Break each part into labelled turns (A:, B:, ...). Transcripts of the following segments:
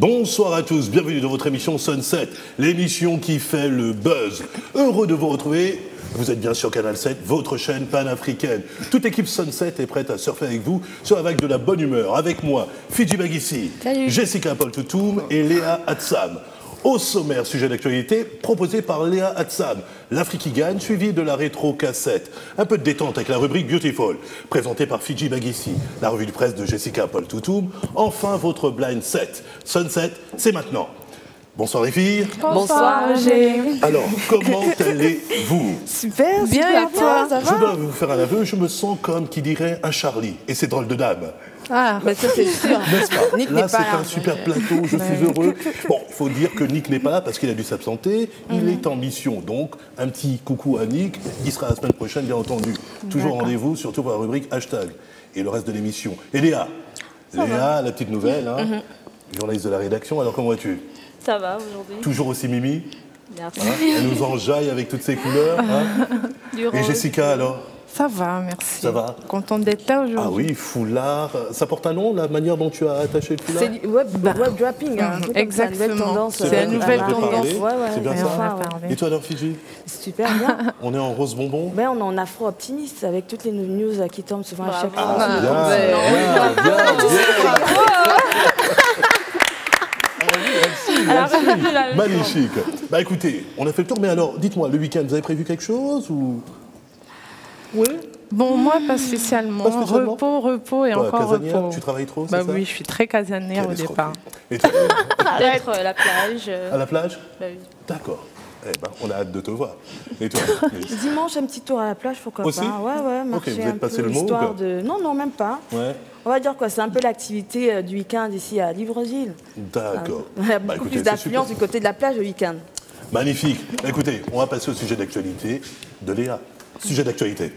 A: Bonsoir à tous, bienvenue dans votre émission Sunset, l'émission qui fait le buzz. Heureux de vous retrouver, vous êtes bien sur Canal 7, votre chaîne panafricaine. Toute l'équipe Sunset est prête à surfer avec vous sur la vague de la bonne humeur. Avec moi, Fidji Bagissi, Jessica Paul-Toutoum et Léa Hatsam. Au sommaire, sujet d'actualité proposé par Léa Hatsam, l'Afrique qui gagne, suivi de la rétro-cassette. Un peu de détente avec la rubrique Beautiful, présentée par Fidji Bagissi, la revue de presse de Jessica Paul-Toutoum. Enfin, votre blind set. Sunset, c'est maintenant. Bonsoir les filles.
B: Bonsoir Roger.
A: Alors, comment allez-vous?
B: Super, bien et toi? Ça va?
A: Je dois vous faire un aveu, je me sens comme qui dirait un Charlie. Et c'est drôle de dame.
B: Ah, bah ça c'est sûr.
A: N'est-ce pas?
B: Nick
A: là, c'est un super plateau, je suis heureux. Bon, il faut dire que Nick n'est pas là parce qu'il a dû s'absenter. Il est en mission, donc un petit coucou à Nick. Il sera la semaine prochaine, bien entendu. Toujours rendez-vous, surtout pour la rubrique hashtag et le reste de l'émission. Et Léa, la petite nouvelle, hein, journaliste de la rédaction, alors comment vas-tu?
C: Ça va aujourd'hui.
A: Toujours aussi mimi?
C: Merci.
A: Hein, elle nous enjaille avec toutes ses couleurs. Hein.
C: Et
A: Jessica, alors?
B: Ça va, merci.
A: Ça va?
B: Contente d'être là aujourd'hui.
A: Ah oui, foulard. Ça porte un nom, la manière dont tu as attaché le foulard?
D: C'est du web dropping, hein,
B: exactement.
D: C'est
B: la nouvelle tendance.
A: C'est bien ça. Et toi alors, Fidji?
D: Super bien.
A: On est en rose bonbon?
D: Ben, on est en afro-optimiste avec toutes les news qui tombent souvent à chaque fois.
A: Magnifique. Bah écoutez, on a fait le tour, mais alors, dites-moi, le week-end, vous avez prévu quelque chose ou...
B: Oui. Bon, moi, pas spécialement. Repos et encore repos.
A: Tu travailles trop,
B: bah oui, je suis très casanière au départ.
A: Et toi?
C: Peut-être la plage.
A: À la plage?
C: Bah oui.
A: D'accord. Eh ben, on a hâte de te voir. Et toi?
D: Dimanche, un petit tour à la plage, pourquoi
A: aussi?
D: pas? Ouais, marcher
A: vous êtes passé le mot
D: histoire de... Non, même pas.
A: Ouais.
D: On va dire quoi, c'est un peu l'activité du week-end ici à Libreville.
A: D'accord.
D: Il y a beaucoup plus d'affluence du côté de la plage le week-end.
A: Magnifique. Écoutez, on va passer au sujet d'actualité de Léa. Sujet d'actualité.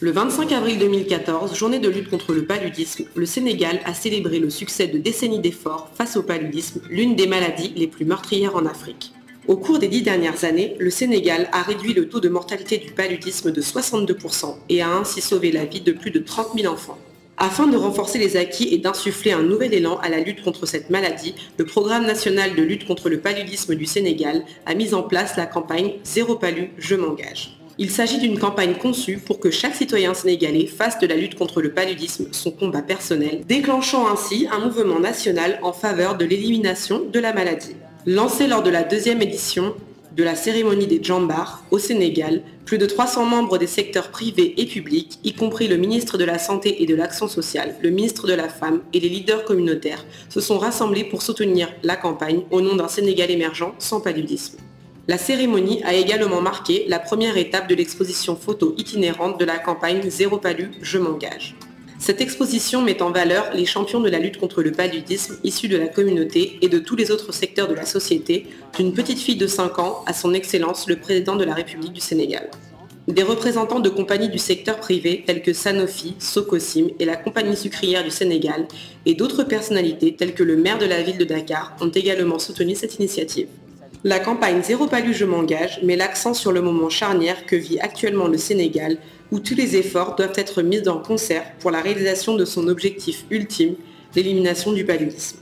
E: Le 25 avril 2014, journée de lutte contre le paludisme, le Sénégal a célébré le succès de décennies d'efforts face au paludisme, l'une des maladies les plus meurtrières en Afrique. Au cours des 10 dernières années, le Sénégal a réduit le taux de mortalité du paludisme de 62% et a ainsi sauvé la vie de plus de 30 000 enfants. Afin de renforcer les acquis et d'insuffler un nouvel élan à la lutte contre cette maladie, le Programme national de lutte contre le paludisme du Sénégal a mis en place la campagne « Zéro palu, je m'engage ». Il s'agit d'une campagne conçue pour que chaque citoyen sénégalais fasse de la lutte contre le paludisme son combat personnel, déclenchant ainsi un mouvement national en faveur de l'élimination de la maladie. Lancé lors de la 2e édition de la cérémonie des Djambars au Sénégal, plus de 300 membres des secteurs privés et publics, y compris le ministre de la Santé et de l'Action sociale, le ministre de la Femme et les leaders communautaires, se sont rassemblés pour soutenir la campagne au nom d'un Sénégal émergent sans paludisme. La cérémonie a également marqué la première étape de l'exposition photo itinérante de la campagne « Zéro palu, je m'engage ». Cette exposition met en valeur les champions de la lutte contre le paludisme issus de la communauté et de tous les autres secteurs de la société, d'une petite fille de 5 ans à son Excellence le Président de la République du Sénégal. Des représentants de compagnies du secteur privé tels que Sanofi, Socosim et la Compagnie sucrière du Sénégal et d'autres personnalités telles que le maire de la ville de Dakar ont également soutenu cette initiative. La campagne Zéro palu, je m'engage met l'accent sur le moment charnière que vit actuellement le Sénégal, où tous les efforts doivent être mis en concert pour la réalisation de son objectif ultime, l'élimination du paludisme.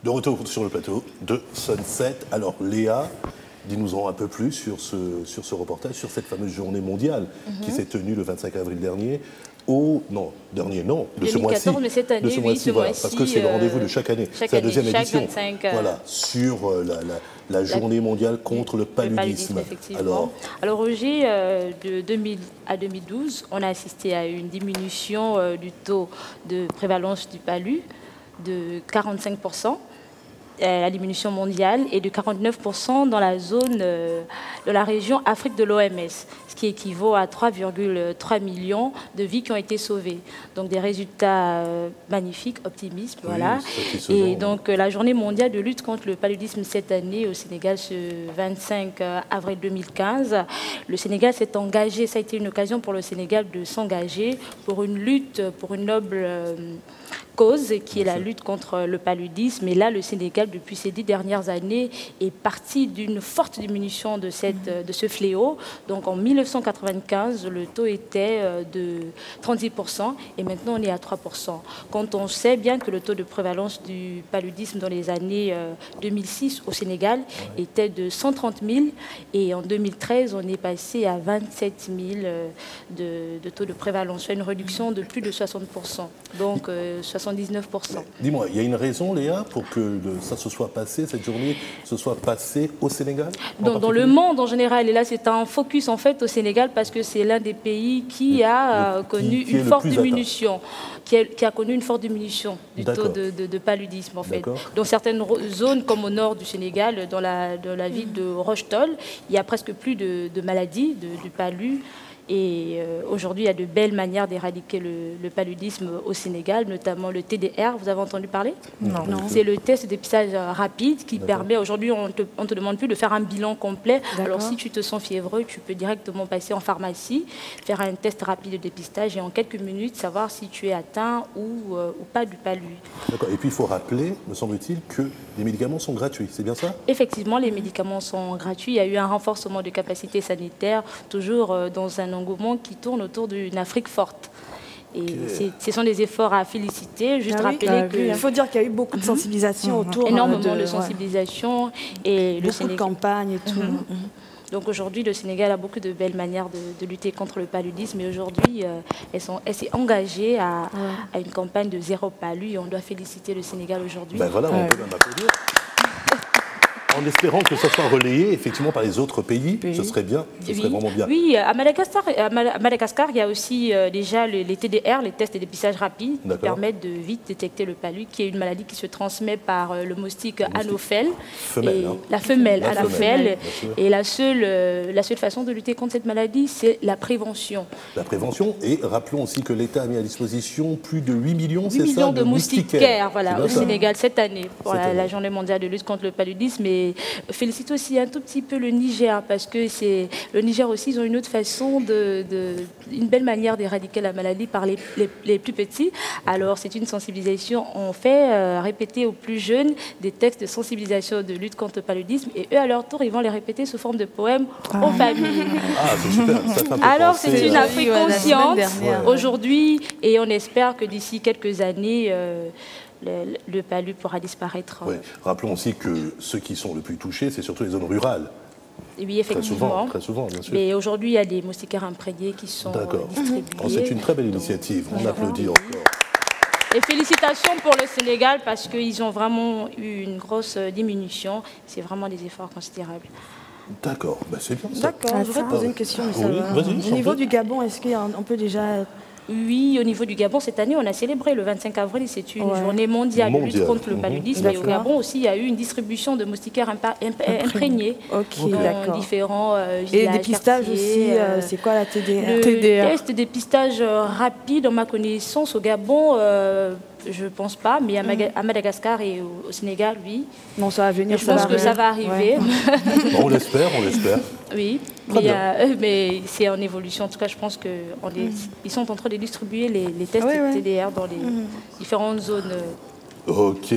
A: De retour sur le plateau de Sunset. Alors Léa, dis-nous-en un peu plus sur ce reportage, sur cette fameuse journée mondiale qui s'est tenue le 25 avril dernier. De ce mois-ci.
C: Mais cette année,
A: ce mois-ci, voilà, parce que c'est le rendez-vous de chaque année. C'est la deuxième édition.
C: 25,
A: voilà, sur la journée mondiale contre le paludisme.
C: Effectivement. Alors Roger, de 2000 à 2012, on a assisté à une diminution du taux de prévalence du palu de 45%. La diminution mondiale et de 49% dans la zone de la région Afrique de l'OMS, ce qui équivaut à 3,3 millions de vies qui ont été sauvées. Donc des résultats magnifiques, optimistes, oui, voilà. Et donc la journée mondiale de lutte contre le paludisme cette année au Sénégal, ce 25 avril 2015, le Sénégal s'est engagé, ça a été une occasion pour le Sénégal de s'engager pour une lutte, pour une noble cause qui est la lutte contre le paludisme. Et là, le Sénégal, depuis ces 10 dernières années, est parti d'une forte diminution de ce fléau. Donc en 1995, le taux était de 38% et maintenant on est à 3%. Quand on sait bien que le taux de prévalence du paludisme dans les années 2006 au Sénégal était de 130 000 et en 2013, on est passé à 27 000 de taux de prévalence, soit une réduction de plus de 60%. Donc 79%.
A: Dis-moi, il y a une raison, Léa, pour que ça se soit passé, cette journée se soit passée au Sénégal?
C: Dans le monde en général, et là c'est un focus en fait au Sénégal parce que c'est l'un des pays qui a connu une forte diminution, qui a connu une forte diminution du taux de paludisme en fait. Dans certaines zones comme au nord du Sénégal, dans la ville de Roche-Tol, il y a presque plus de maladies, du palud. Et aujourd'hui, il y a de belles manières d'éradiquer le paludisme au Sénégal, notamment le TDR. Vous avez entendu parler?
B: Non.
C: C'est le test de dépistage rapide qui permet, aujourd'hui, on ne te demande plus de faire un bilan complet. Alors, si tu te sens fiévreux, tu peux directement passer en pharmacie, faire un test rapide de dépistage et en quelques minutes, savoir si tu es atteint ou pas du palud.
A: D'accord. Et puis, il faut rappeler, me semble-t-il, que les médicaments sont gratuits. C'est bien ça?
C: Effectivement, les médicaments sont gratuits. Il y a eu un renforcement de capacités sanitaires, toujours dans un engouement qui tourne autour d'une Afrique forte. Et ce sont des efforts à féliciter. Juste rappeler que...
D: Il faut dire qu'il y a eu beaucoup de sensibilisation autour.
C: Énormément de sensibilisation. Et
D: beaucoup de campagnes et tout.
C: Donc aujourd'hui, le Sénégal a beaucoup de belles manières de lutter contre le paludisme. Et aujourd'hui, elle s'est engagée à une campagne de zéro palu. Et on doit féliciter le Sénégal aujourd'hui.
A: Ben voilà, on peut même applaudir. En espérant que ça soit relayé effectivement par les autres pays, ce serait bien, ce serait vraiment bien.
C: Oui, à Madagascar, il y a aussi déjà les TDR, les tests de dépistage rapide, qui permettent de vite détecter le palud, qui est une maladie qui se transmet par le moustique Anophèle. La femelle Anophèle. Et la seule façon de lutter contre cette maladie, c'est la prévention.
A: La prévention, et rappelons aussi que l'État a mis à disposition plus de 8 millions,
C: c'est ça, 8 millions de moustiquaires au Sénégal cette année, pour la journée mondiale de lutte contre le paludisme. Et félicite aussi un tout petit peu le Niger, parce que le Niger aussi, ils ont une autre façon, une belle manière d'éradiquer la maladie par les plus petits. Alors c'est une sensibilisation, on fait répéter aux plus jeunes des textes de sensibilisation de lutte contre le paludisme, et eux à leur tour, ils vont les répéter sous forme de poèmes aux familles.
A: Ah, c'est super.
C: Alors c'est une Afrique consciente aujourd'hui, et on espère que d'ici quelques années, le palud pourra disparaître.
A: Oui. Rappelons aussi que ceux qui sont le plus touchés, c'est surtout les zones rurales.
C: Oui, effectivement.
A: Très souvent, bien sûr.
C: Mais aujourd'hui, il y a des moustiquaires imprégnés qui sont distribués.
A: C'est une très belle initiative. On applaudit encore.
C: Et félicitations pour le Sénégal parce qu'ils ont vraiment eu une grosse diminution. C'est vraiment des efforts considérables.
A: D'accord, c'est bien ça.
D: D'accord, je voudrais poser une question.
A: Au
D: niveau du Gabon, est-ce qu'on peut déjà...
C: Oui, au niveau du Gabon, cette année, on a célébré le 25 avril, c'est une journée mondiale de lutte contre le paludisme. Et au Gabon aussi, il y a eu une distribution de moustiquaires imprégnés dans différents villages.
D: Et le dépistage aussi, c'est quoi la TDR?
C: Le test de dépistage rapide, en ma connaissance, au Gabon, je ne pense pas, mais à Madagascar et au Sénégal, oui.
D: Non, ça va venir.
C: Je pense que ça va arriver.
A: On l'espère.
C: Oui, mais c'est en évolution. En tout cas, je pense qu'ils sont en train de distribuer les tests TDR dans les différentes zones.
A: Ok.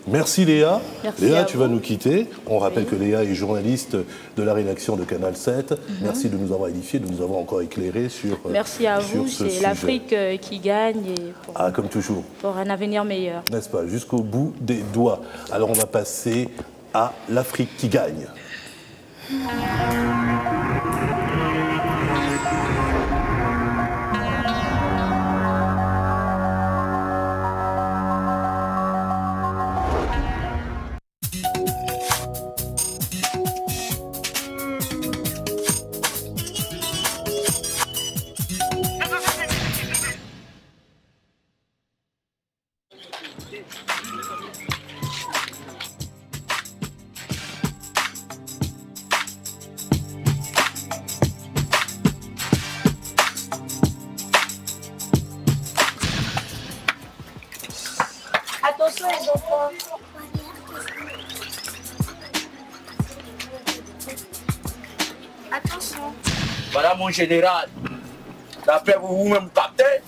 A: Merci Léa. Léa, tu vas nous quitter. On rappelle que Léa est journaliste de la rédaction de Canal 7. Merci de nous avoir édifiés, de nous avoir encore éclairés sur
C: Merci à vous. C'est l'Afrique qui gagne. Et
A: comme toujours.
C: Pour un avenir meilleur.
A: N'est-ce pas? Jusqu'au bout des doigts. Alors on va passer à l'Afrique qui gagne.
F: Attention les enfants. Attention.
G: Voilà mon général. D'après vous-même captez.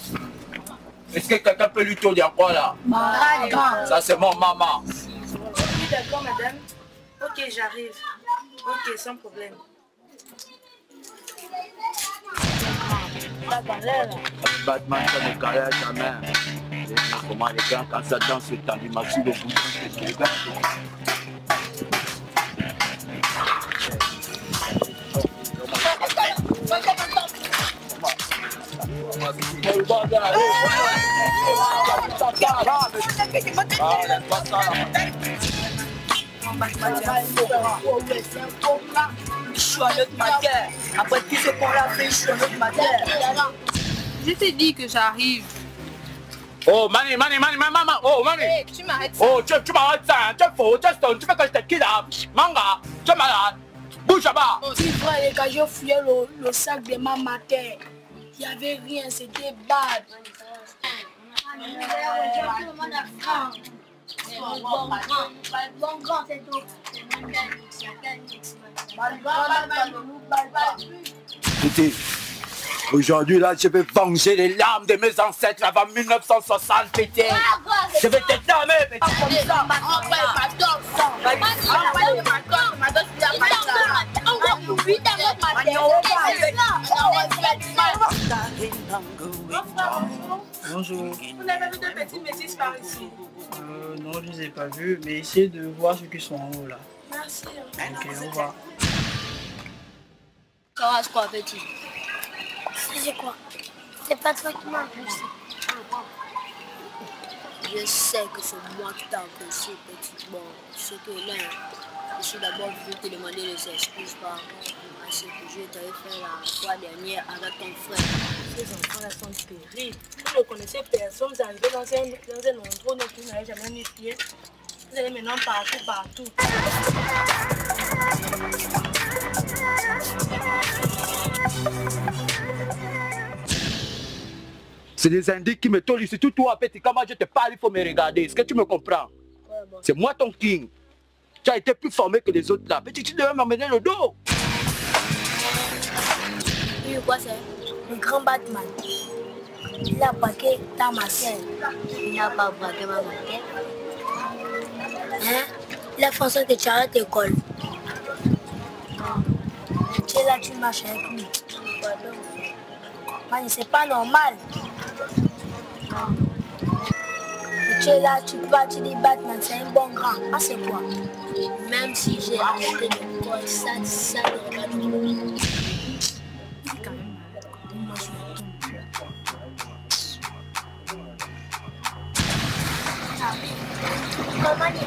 G: Est-ce que quelqu'un peut lui dire quoi là? Ça c'est mon maman.
D: Oui, d'accord madame. Ok, j'arrive. Ok, sans problème.
G: Batman, ça ne carré jamais. Comment les gars, quand ça danse, c'est tendu, maxi le bouton, c'est les gars.
H: Je suis en autre matière. Après tout ce qu'on a fait, je suis en autre matière.
B: Je t'ai dit que j'arrive.
G: Oh, Mani, oh, Mani.
B: Hey, tu m'arrêtes ça.
G: Oh, tu m'arrêtes ça, hein. Tu es faux, tu veux que je te kidnappe. Manga, tu es malade. Bouge là-bas.
F: Si frère, quand je fouillais le sac de ma mater, il n'y avait rien, c'était bad. Bon grand, c'est tout.
G: Écoutez, aujourd'hui là, je vais venger les larmes de mes ancêtres avant 1960, pété. Je vais te damer, pété.
H: Bonjour.
D: Vous n'avez vu de petits métis par ici?
H: Non, je ne les ai pas vus, mais essayez de voir ceux qui sont en haut là.
F: Merci.
H: Ok, au revoir.
F: Ça va, quoi, petit? C'est quoi? C'est pas toi qui m'as poussé.
I: Je sais que c'est moi qui t'ai empêché, petit. Bon, ce que là, je suis d'abord venu te demander des excuses par rapport à ce que je t'avais fait la fois dernière avec ton frère.
F: Ces enfants-là sont terribles. Vous ne connaissez personne, vous arrivez dans un endroit où vous n'avez jamais mis pied. Vous allez maintenant partout.
G: C'est des indices qui me tolèrent, surtout toi, petit. Quand moi je te parle, il faut me regarder. Est-ce que tu me comprends? C'est moi ton king. Tu as été plus formé que les autres là. Petit, tu devais m'emmener le dos.
F: Oui, quoi c'est? Le grand Batman. Il a braqué ta marcelle.
I: Il n'a pas braqué ma mère.
F: Hein? Il a fait en sorte que tu arrêtes l'école. Tu es là, tu marches avec lui. Man, c'est pas normal. Tu es là, tu parles, tu dis Batman, c'est un bon grand. Ah, c'est quoi?
I: Même si j'ai arrêté l'école, ça ne regarde pas.
F: Maman, je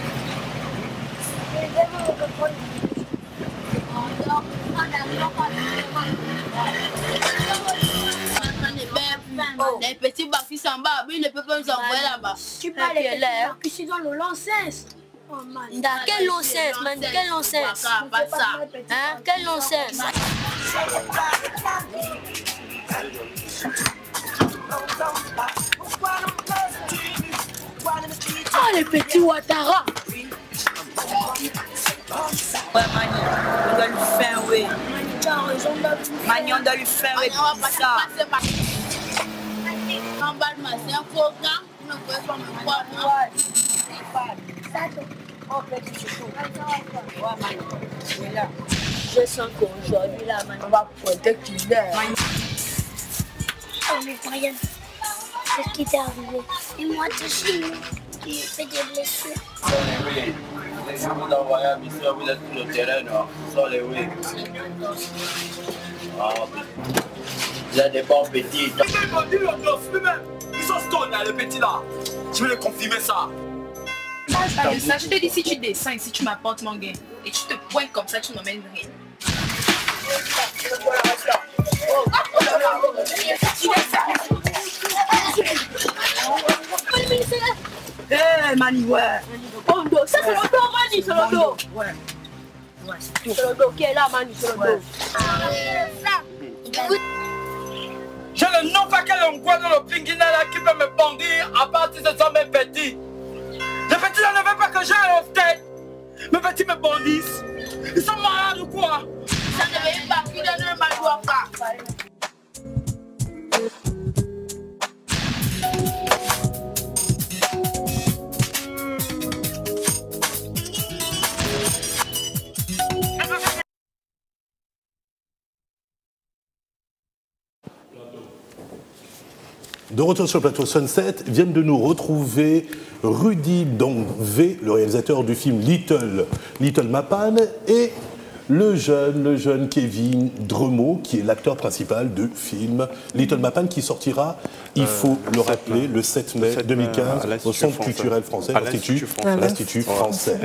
F: vais vous répondre.
I: Les petits bafis en bas, il ne peut pas nous envoyer là-bas.
F: Tu parles de petits bafis dans le nonsense.
I: Dans quel nonsense, man? Quel nonsense?
F: Pas ça.
I: Hein? Quel nonsense?
F: Oh, les petits Ouattara.
H: Ouais, Mani, on doit lui faire, oui.
F: Tu as raison,
H: Mani, on doit lui faire, oui, pour ça.
I: En bas de ma c'est un faux gars, vous ne pouvez pas me voir, non?
F: Oh, petit chouchou.
H: Ouais, Mani, oui, là.
I: Je sens qu'aujourd'hui, là, man,
H: On va pointer qu'il est.
F: Oh, mais Brian, qu'est-ce qui t'est arrivé? Et moi, tu fais des blessures.
G: Oui, les gens vous envoient à mission, vous êtes sur le terrain, non? Sans les oui. Ah, vous êtes des bons petits. Ils sont stone là, les petits là. Je vais les confirmer ça.
B: Ça, je te dis, si tu descends ici, tu m'apportes mon gain. Et tu te pointes comme ça, tu n'emmènes rien.
H: Eh, Mani, ouais.
F: Ça, c'est le dos, Mani, c'est le dos.
H: Ouais. Ouais, c'est tout.
F: C'est le dos qui est là, Mani, c'est le dos.
G: J'ai le nom pas quel endroit dans le pingina là qui peut me bondir à partir de ça, mes petits.
A: de retour sur le plateau Sunset, viennent de nous retrouver Rudy Dongvé, le réalisateur du film Little Mapan, et le jeune Kevin Dremot, qui est l'acteur principal du film Little Mapan, qui sortira, il faut le rappeler, le 7 mai 2015 au Centre culturel français, l'Institut français.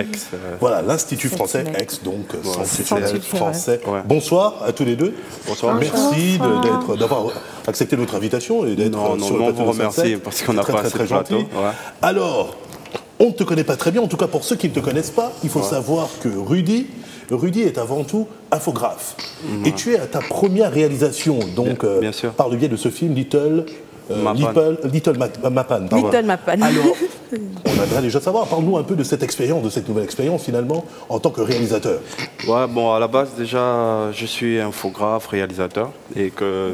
A: Voilà, l'Institut français, donc Centre culturel français. Bonsoir à tous les deux.
J: Bonsoir.
A: Merci d'avoir accepté notre invitation et d'être sur le plateau.
J: Vous remercie parce qu'on n'a pas assez de plateau.
A: Alors, on ne te connaît pas très bien, en tout cas pour ceux qui ne te connaissent pas, il faut savoir que Rudy est avant tout infographe. Et tu es à ta première réalisation, donc
J: bien sûr.
A: par le biais de ce film Little Mapan. Alors, on aimerait déjà savoir, parle-nous un peu de cette expérience, de cette nouvelle expérience finalement, en tant que réalisateur.
J: Ouais, bon, à la base déjà, je suis infographe, réalisateur, et que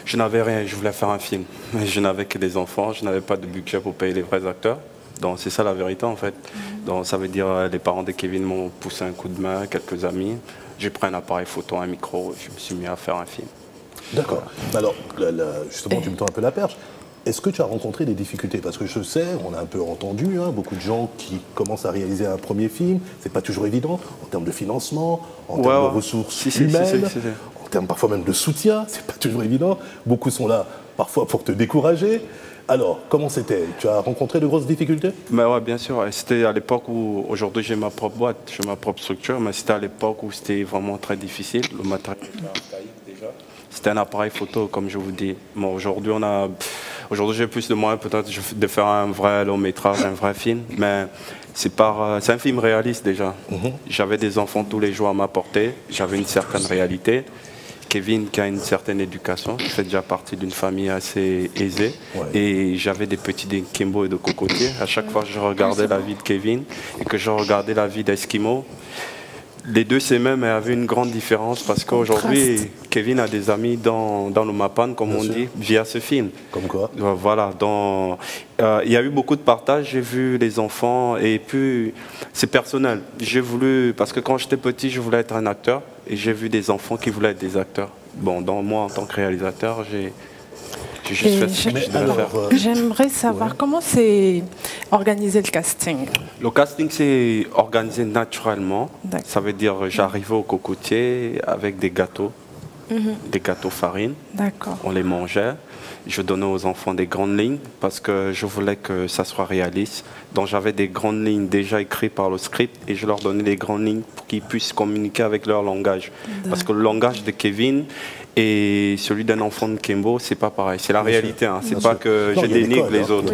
J: je n'avais rien, je voulais faire un film. Je n'avais que des enfants, je n'avais pas de budget pour payer les vrais acteurs. Donc c'est ça la vérité en fait. Donc ça veut dire les parents de Kevin m'ont poussé un coup de main, quelques amis. J'ai pris un appareil photo, un micro, je me suis mis à faire un film.
A: D'accord. Alors justement tu me tends un peu la perche. Est-ce que tu as rencontré des difficultés? Parce que je sais, on a un peu entendu, beaucoup de gens qui commencent à réaliser un premier film, c'est pas toujours évident en termes de financement, en termes de ressources humaines, en termes parfois même de soutien, c'est pas toujours évident. Beaucoup sont là parfois pour te décourager. Alors, comment c'était? Tu as rencontré de grosses difficultés?
J: Oui, bien sûr. C'était à l'époque où, aujourd'hui j'ai ma propre boîte, j'ai ma propre structure, mais c'était à l'époque où c'était vraiment très difficile. Le matériel déjà. C'était un appareil photo, comme je vous dis. Bon, aujourd'hui j'ai plus de moyens peut-être de faire un vrai long métrage, un vrai film, mais c'est un film réaliste déjà. J'avais des enfants tous les jours à m'apporter, j'avais une certaine réalité. Kevin qui a une certaine éducation, qui fait déjà partie d'une famille assez aisée. Et j'avais des petits de Kimbo et de cocotiers. À chaque fois que je regardais la vie de Kevin et que je regardais la vie d'Eskimo, les deux s'aimaient mais avaient une grande différence parce qu'aujourd'hui, Kevin a des amis dans le Mapan, comme on dit, via ce film.
A: Comme quoi?
J: Voilà, il y a eu beaucoup de partage, j'ai vu les enfants et puis c'est personnel. J'ai voulu, parce que quand j'étais petit, je voulais être un acteur et j'ai vu des enfants qui voulaient être des acteurs. Bon, moi, en tant que réalisateur, j'ai juste fait ce que je devais faire.
B: J'aimerais savoir comment c'est organisé le casting.
J: Le casting, c'est organisé naturellement. Ça veut dire j'arrivais au cocotier avec des gâteaux farine. On les mangeait. Je donnais aux enfants des grandes lignes parce que je voulais que ça soit réaliste. Donc j'avais des grandes lignes déjà écrites par le script et je leur donnais des grandes lignes pour qu'ils puissent communiquer avec leur langage. Parce que le langage de Kevin et celui d'un enfant de Kimbo, c'est pas pareil. C'est la réalité. C'est pas que je dénigre les autres.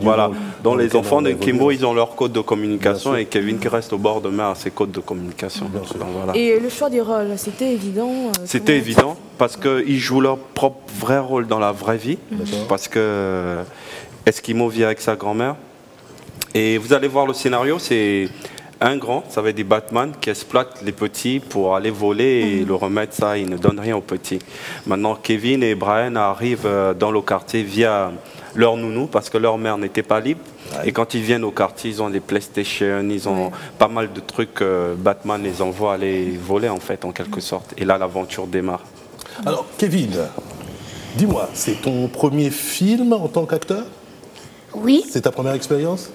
J: Voilà. Donc les enfants de Kimbo, ils ont leur code de communication et Kevin qui reste au bord de mer a ses codes de communication. Donc, voilà.
K: Et le choix des rôles, c'était évident?
J: C'était évident parce qu'ils jouent leur propre vrai rôle dans la vraie vie. Parce que Eskimo vit avec sa grand-mère. Et vous allez voir le scénario, c'est un grand, ça va être des Batman qui exploitent les petits pour aller voler et le remettre, ça, ils ne donnent rien aux petits. Maintenant, Kevin et Brian arrivent dans le quartier via leur nounou parce que leur mère n'était pas libre. Et quand ils viennent au quartier, ils ont des PlayStation, ils ont pas mal de trucs. Batman les envoie aller voler, en fait, en quelque sorte. Et là, l'aventure démarre.
A: Alors, Kevin, dis-moi, c'est ton premier film en tant qu'acteur?
L: Oui.
A: C'est ta première expérience?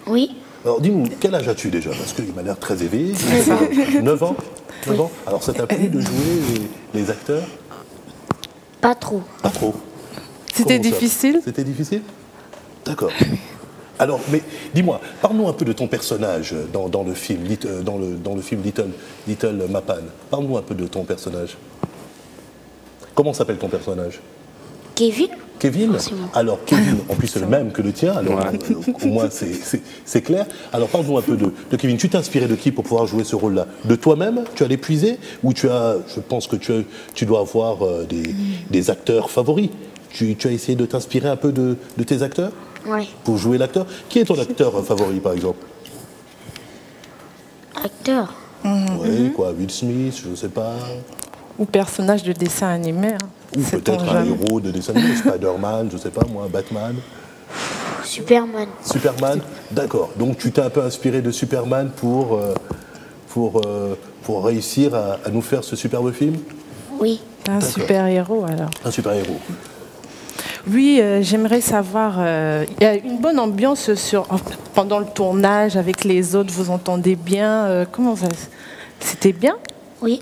L: Oui.
A: Alors dis-nous, quel âge as-tu déjà? Parce qu'il m'a l'air très éveillé. 9 ans. 9 ans. Alors ça t'a plu de jouer les acteurs?
L: Pas trop.
A: Pas trop.
B: C'était difficile?
A: C'était difficile? D'accord. Alors, mais dis-moi, parle-nous un peu de ton personnage dans le film, dans le film Little Mapan. Parle-nous un peu de ton personnage. Comment s'appelle ton personnage?
L: Kevin.
A: Kevin? Alors Kevin, en plus c'est le même que le tien, alors au moins c'est clair. Alors parle-nous un peu de Kevin. Tu t'es inspiré de qui pour pouvoir jouer ce rôle-là? De toi-même? Tu as l'épuisé? Ou je pense que tu dois avoir des acteurs favoris. Tu as essayé de t'inspirer un peu de tes acteurs?
L: Oui.
A: Pour jouer l'acteur? Qui est ton acteur favori par exemple?
L: Acteur?
A: Oui, quoi, Will Smith, je ne sais pas.
B: Ou personnage de dessin animé.
A: Ou peut-être un héros de dessin animé, Spider-Man, je ne sais pas moi, Batman.
L: Superman.
A: Superman, d'accord. Donc tu t'es un peu inspiré de Superman pour réussir à nous faire ce superbe film?
L: Oui.
B: Un super-héros alors.
A: Un super-héros.
B: Oui, j'aimerais savoir, il y a une bonne ambiance pendant le tournage avec les autres, vous entendez bien, comment ça, c'était bien?
L: Oui.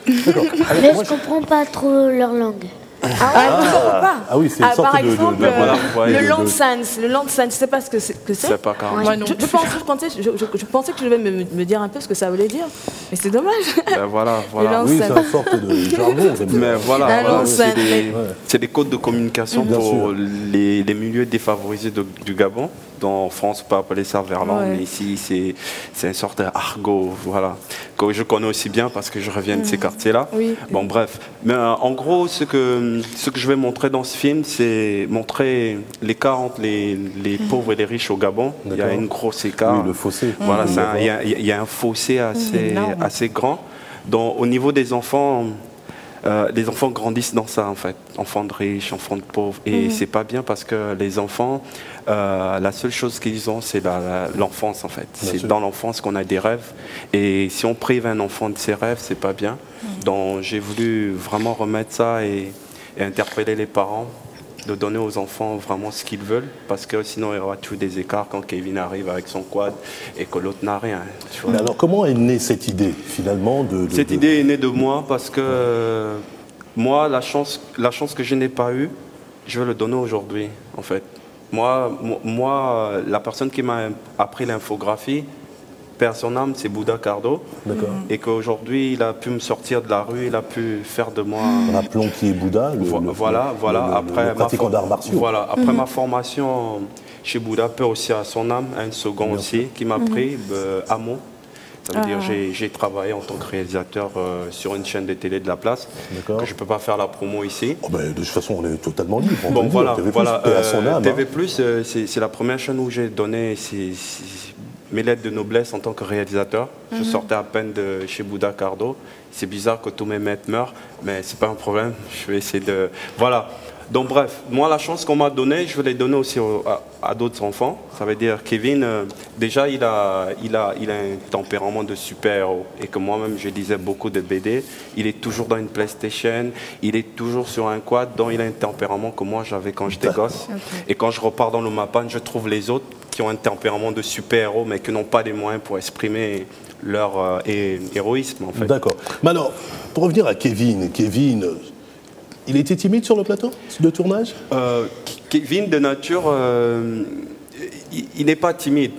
L: Mais je comprends pas trop leur langue.
A: Ah oui, c'est une sorte
K: par exemple, le land sense, je sais pas ce que c'est.
J: C'est pas carrément.
K: Ouais, je pensais que je devais me dire un peu ce que ça voulait dire, mais c'est dommage.
J: Ben voilà.
A: Oui, c'est une sorte de jargon.
J: Mais voilà, c'est des codes de communication pour les milieux défavorisés du Gabon. En France, on peut appeler ça verlan, mais ici, c'est une sorte d'argot, voilà, que je connais aussi bien parce que je reviens de ces quartiers-là.
B: Oui.
J: Bon, bref. Mais en gros, ce que je vais montrer dans ce film, c'est montrer l'écart entre les pauvres et les riches au Gabon. Il y a une grosse écart.
A: Oui, le fossé.
J: Voilà, il y a un fossé assez grand. Donc, au niveau des enfants... les enfants grandissent dans ça en fait, enfants de riches, enfants de pauvres, et c'est pas bien parce que les enfants, la seule chose qu'ils ont, c'est l'enfance en fait. C'est dans l'enfance qu'on a des rêves, et si on prive un enfant de ses rêves, c'est pas bien. Donc j'ai voulu vraiment remettre ça et interpeller les parents, de donner aux enfants vraiment ce qu'ils veulent, parce que sinon il y aura toujours des écarts quand Kevin arrive avec son quad et que l'autre n'a rien.
A: Mais alors comment est née cette idée finalement
J: Cette idée est née de moi parce que moi, la chance que je n'ai pas eue, je vais le donner aujourd'hui en fait. Moi, la personne qui m'a appris l'infographie, père son âme, c'est Bouddha Cardo. Et qu'aujourd'hui, il a pu me sortir de la rue, il a pu faire de moi...
A: Rappelons qui est Bouddha,
J: après
A: pratiquant d'arts martiaux.
J: Voilà, après ma formation chez Bouddha, père aussi à son âme, un second aussi, qui m'a pris Amo. Ça veut dire j'ai travaillé en tant que réalisateur sur une chaîne de télé de la place, que je ne peux pas faire la promo ici.
A: Oh ben, de toute façon, on est totalement libre.
J: Bon, voilà,
A: TV+,
J: c'est la première chaîne où j'ai donné mes lettres de noblesse en tant que réalisateur. Je sortais à peine de chez Bouddha Cardo. C'est bizarre que tous mes maîtres meurent, mais c'est pas un problème. Je vais essayer de... Voilà. Donc bref, moi la chance qu'on m'a donnée, je vais les donner aussi à d'autres enfants. Ça veut dire Kevin, déjà il a un tempérament de super-héros. Et que moi-même je lisais beaucoup de BD. Il est toujours dans une PlayStation, il est toujours sur un quad, donc il a un tempérament que moi j'avais quand j'étais gosse. Et quand je repars dans le Mapan, je trouve les autres qui ont un tempérament de super-héros, mais qui n'ont pas les moyens pour exprimer leur héroïsme en fait.
A: D'accord. Mais alors, pour revenir à Kevin, il était timide sur le plateau de tournage?
J: Kevin, de nature, il n'est pas timide.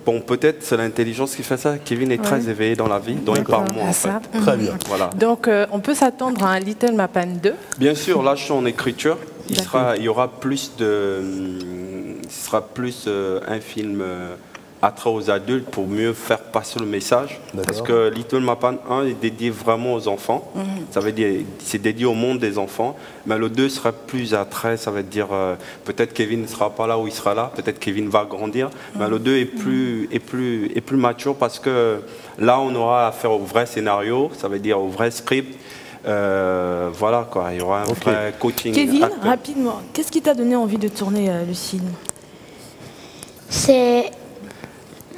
J: Bon, peut-être c'est l'intelligence qui fait ça. Kevin est très éveillé dans la vie, donc il parle moins en fait.
A: Très bien.
J: Voilà.
B: Donc, on peut s'attendre à un Little Mapan 2?
J: Bien sûr, là je suis en écriture. Il y aura plus de... Ce sera plus un film... attrait aux adultes pour mieux faire passer le message. Parce que Little Mapan 1 est dédié vraiment aux enfants. Ça veut dire c'est dédié au monde des enfants. Mais le 2 sera plus attrait. Ça veut dire peut-être Kevin ne sera pas là où il sera là. Peut-être Kevin va grandir. Mais le 2 est plus mature parce que là on aura affaire au vrai scénario. Ça veut dire au vrai script. Voilà quoi. Il y aura un vrai coaching.
K: Kevin, rapidement, qu'est-ce qui t'a donné envie de tourner le film?
L: C'est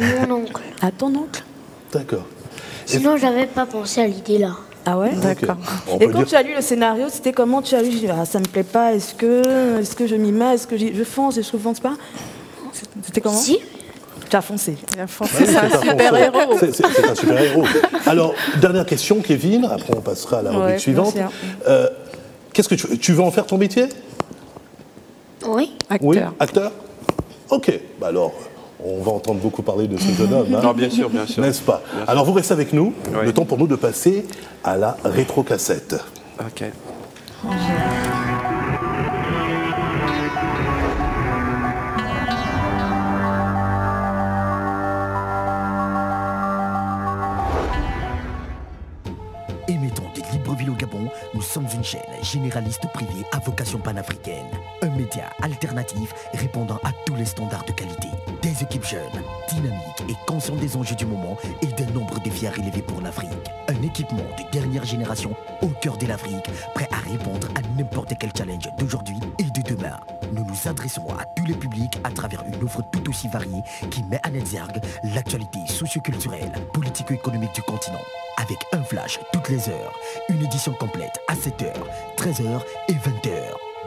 L: mon oncle.
K: À ton oncle?
A: D'accord.
L: Sinon, j'avais pas pensé à l'idée là.
K: Ah ouais?
B: D'accord.
K: Et quand tu as lu le scénario, c'était comment tu as lu? Ça me plaît pas, est-ce que je m'y mets, est-ce que je fonce, est-ce que je fonce pas? C'était comment?
L: Si.
K: Tu as foncé.
B: C'est un super-héros.
A: C'est un super-héros. Alors, dernière question, Kevin, après on passera à la rubrique suivante. Qu'est-ce que tu veux en faire ton métier?
L: Oui.
B: Acteur.
A: Oui, acteur? Ok, bah alors... On va entendre beaucoup parler de ce jeune homme.
J: Non, bien sûr, bien sûr.
A: N'est-ce pas? Alors vous restez avec nous, le temps pour nous de passer à la rétro-cassette.
J: Ok.
M: Émettons de Libreville au Gabon, nous sommes une chaîne généraliste privée à vocation panafricaine. Un média alternatif répondant à tous les standards de qualité. Des équipes jeunes, dynamiques et conscientes des enjeux du moment et d'un nombre de défis à relever pour l'Afrique. Un équipement de dernière génération au cœur de l'Afrique, prêt à répondre à n'importe quel challenge d'aujourd'hui et de demain. Nous nous adressons à tous les publics à travers une offre tout aussi variée qui met en exergue l'actualité socio-culturelle, politico-économique du continent. Avec un flash toutes les heures, une édition complète à 7h, 13h et 20h.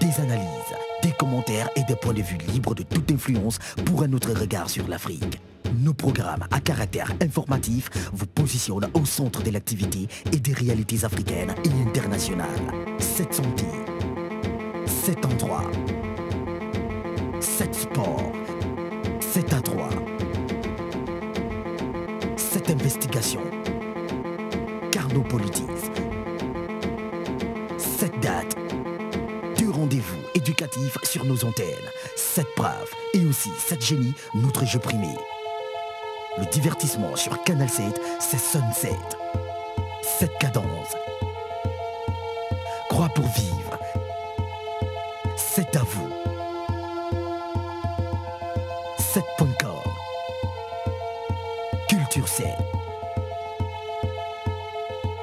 M: Des analyses, des commentaires et des points de vue libres de toute influence pour un autre regard sur l'Afrique. Nos programmes à caractère informatif vous positionnent au centre de l'activité et des réalités africaines et internationales. 7 sentiers, 7 endroits, 7 sports, 7 à 3, 7 investigations, Carnopolitisme, 7 dates, 2 rendez-vous éducatifs sur nos antennes, 7 braves et aussi 7 génies, notre jeu primé. Le divertissement sur Canal 7, c'est Sunset. 7 cadences. Croix pour vivre. C'est à vous. 7.com. Culture 7.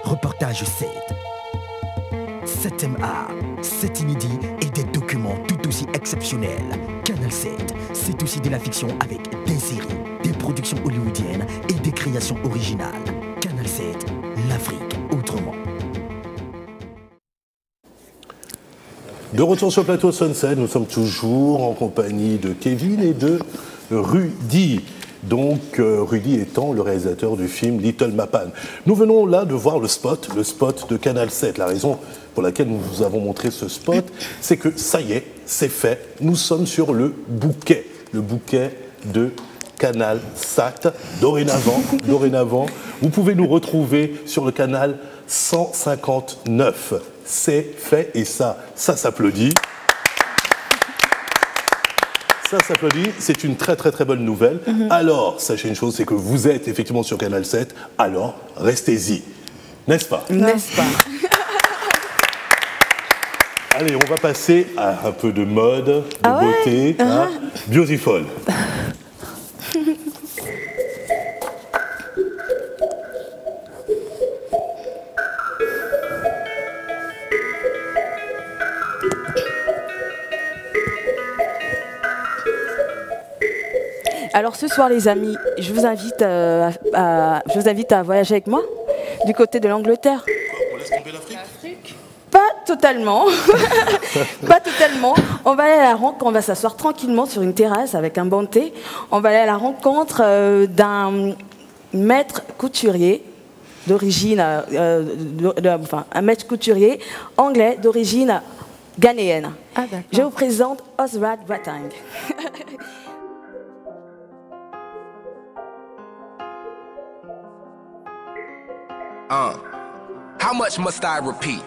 M: Reportage 7. 7e art. 7 inédits et des documents tout aussi exceptionnels. Canal 7, c'est aussi de la fiction avec des séries, des productions hollywoodiennes et des créations originales. Canal 7, l'Afrique autrement.
A: De retour sur le plateau Sunset, nous sommes toujours en compagnie de Kevin et de Rudy. Donc, Rudy étant le réalisateur du film Little Mapan. Nous venons là de voir le spot de Canal 7. La raison pour laquelle nous vous avons montré ce spot, c'est que ça y est, c'est fait. Nous sommes sur le bouquet de Canal Sat. Dorénavant, vous pouvez nous retrouver sur le canal 159. C'est fait et ça s'applaudit. Ça s'applaudit, c'est une très bonne nouvelle. Alors, sachez une chose, c'est que vous êtes effectivement sur Canal 7, alors restez-y. N'est-ce pas?
K: N'est-ce pas?
A: Allez, on va passer à un peu de mode, de beauté. Hein? Beautiful.
K: Alors ce soir les amis, je vous invite à voyager avec moi du côté de l'Angleterre.
A: On laisse tomber l'Afrique?
K: Pas totalement. Pas totalement. On va aller à la rencontre, on va s'asseoir tranquillement sur une terrasse avec un banc de thé. On va aller à la rencontre d'un maître couturier d'origine, un maître couturier anglais d'origine ghanéenne. Je vous présente Oswald Boateng.
N: How much must I repeat?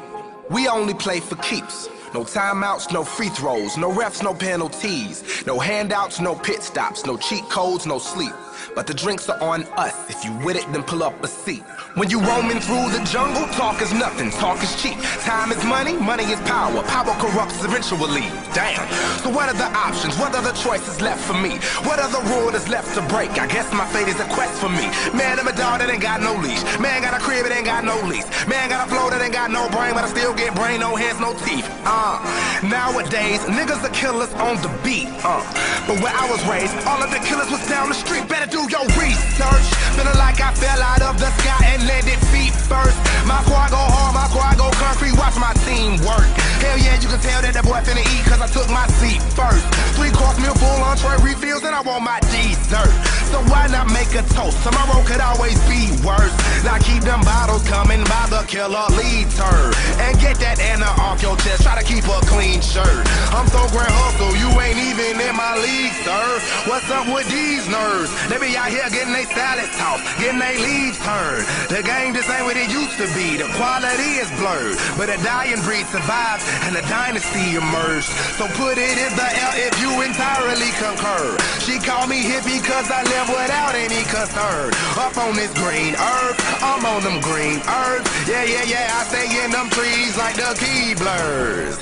N: We only play for keeps. No timeouts, no free throws, no refs, no penalties, no handouts, no pit stops, no cheat codes, no sleep. But the drinks are on us. If you with it, then pull up a seat. When you roaming through the jungle, talk is nothing, talk is cheap. Time is money, money is power. Power corrupts eventually. Damn. So what are the options? What are the choices left for me? What other rule is left to break? I guess my fate is a quest for me. Man, I'm a dog that ain't got no leash. Man got a crib, it ain't got no lease. Man got a flow that ain't got no brain, but I still get brain, no hands, no teeth. Nowadays, niggas are killers on the beat. But where I was raised, all of the killers was down the street. Better do your research. Feeling like I fell out of the sky and landed feet first. My quad go hard, my quad go concrete. Watch my team work. Hell yeah, you can tell that boy finna eat cause I took my seat first. 3-course meal, full entree refills, and I want my dessert. So why not make a toast? Tomorrow could always be worse. Now keep them bottles coming by the killer lead turn. And get that Anna off your chest, try to keep a clean shirt. I'm so grand hustle, you ain't even in my league, sir. What's up with these nerds? They be out here getting they salads tossed, getting they leaves turned. The game just ain't what it used to be, the quality is blurred. But a dying breed survived and a dynasty emerged. So put it in the L if you entirely concur. She called me hippie cause I live without any concern. Up on this green earth, I'm on them green herbs. Yeah, I stay in them trees like the key blurs.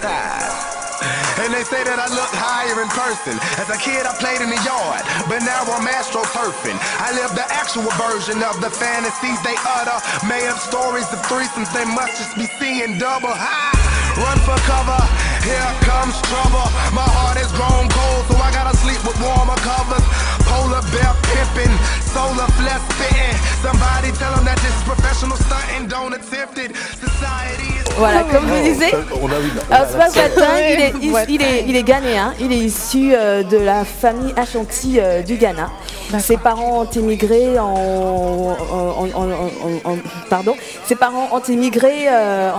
N: And they say that I look higher in person. As a kid I played in the yard, but now I'm astroturfing. I live the actual version of the fantasies they utter. Made up stories of threesomes, they must just be seeing double. High, run for cover, here comes trouble. My heart is grown cold, so I gotta sleep with warmer covers. Polar bear pimping, solar flesh spitting. Somebody tell them that this is professional stunting, don't attempt it. Society is
K: Voilà, comme je disais, Oswald Boateng, il est ghanéen, il est issu de la famille Ashanti du Ghana. Ses parents ont émigré en